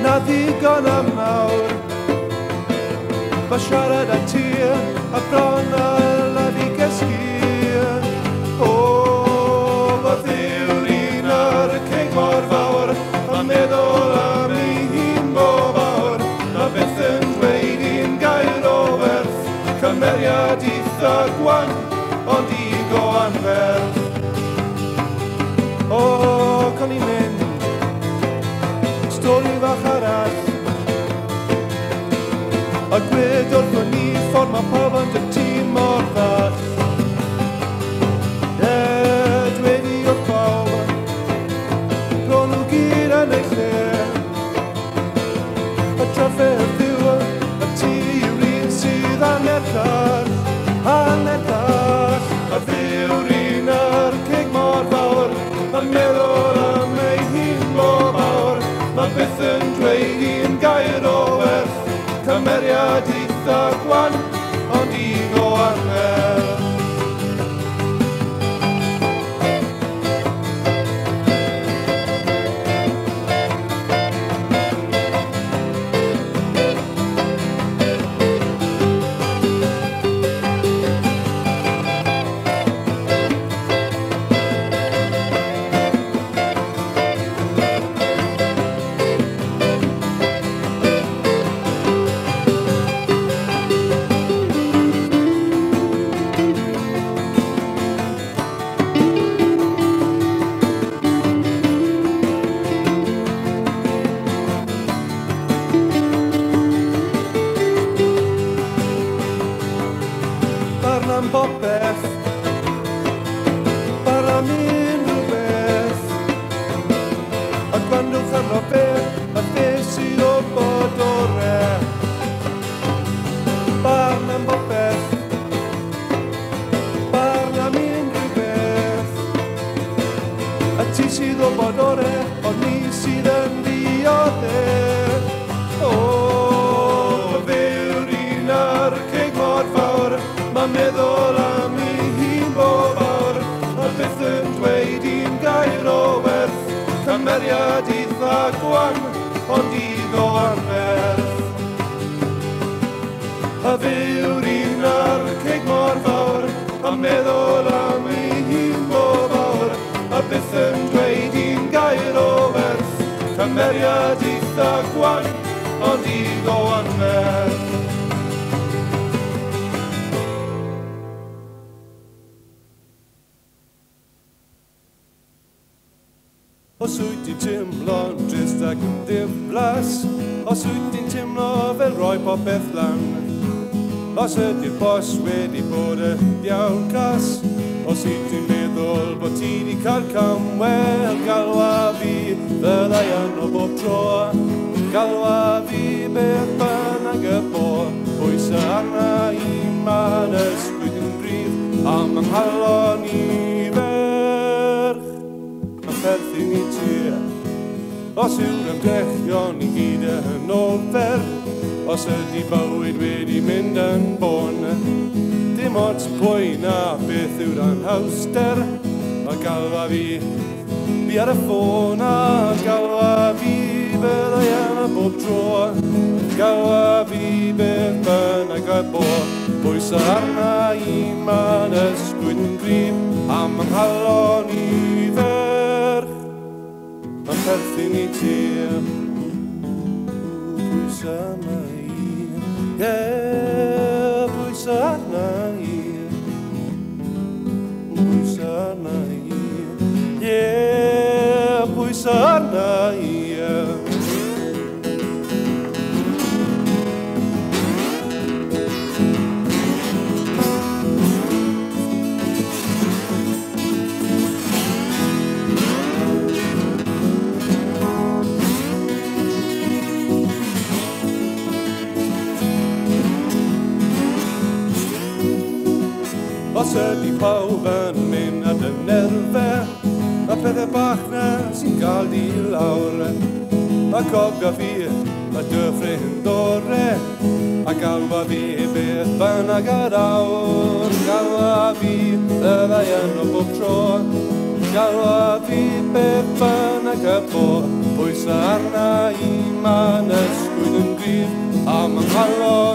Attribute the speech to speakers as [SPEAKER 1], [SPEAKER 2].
[SPEAKER 1] na ddigon am nawr. Ma siarad a tir a bron a la fi gysgu. O, ma ddiwr un ar y ceg mor fawr, a meddwl am ei hun bo fawr. Ma beth yn dweud un gair o werth, cymeriad eitha gwan, ond i go anferth. O, con i'n mynd, stori fach arall, a gwed wrth o ni ffordd mae pawb yn dy tîm mor ddall. Dweud i o'r pawb, bron nhw gyd yn ei lle. Y trafferth yw y ti yw'r un sydd anerchall, anerchall. A ddiw'r un ar ceg mor fawr, ma'n meddwl am ei hun bo fawr. Ma' byth yn dweud un gair o werth, cymeriad eitha gwan, ond i go anferth. Am bopeth, bar am unrhyw beth. A gwandwch arno beth, a beth sydd o bod o re. Bar am bopeth, bar am unrhyw beth. A ti sydd o bod o re, ond ni sydd yn ddiodde. O, fe yw'r un ar ceg mor fawr, ma'n meddwl am ei hun bo fawr. A beth yn dweud un gair o werth, cymeriad eitha gwan, ond i go anferth. A fe yw'r un ar ceg mor fawr, ma'n meddwl am ei hun bo fawr. A beth yn dweud un gair o werth, cymeriad eitha gwan, ond i go anferth. Os wyt ti'n teimlo'n drist ac yn ddiflas, os wyt ti'n teimlo fel roi popeth lan, os ydy'r bos wedi bod y diawl cas, os wyt ti'n meddwl bod ti wedi cael camwel, galwa fi fyddai yn o bob tro, galwa fi beth bynnag y bo, pwys arna i ma'n ysbryd yn gryf, am anghalon i ferch. Perthyn i ti, os yw'r ymdrechion i gyd yn ofer, os ydy bywyd wedi mynd yn bon, dim ots pwy na beth yw'r anhawster, a galwa fi ar y ffôn, a galwa fi fyddai yn y bob tro, galwa fi beth bynnag y bo, pwys arna i ma'n ysbryd yn gryf, am anghalon i ferch. Ma'n perthyn i ti, pwys arna i, pwys arna i, pwys arna i, pwys arna i. Os ydy pawb yn mynd at y nerfe, a pethau bach na sy'n cael di lawr, a cofio fi y dyffrindore, a galwa fi beth bynnag ar awr, galwa fi fyddai yn o bob tro, galwa fi beth bynnag y bo, pwys arna i man A mae'n nghalon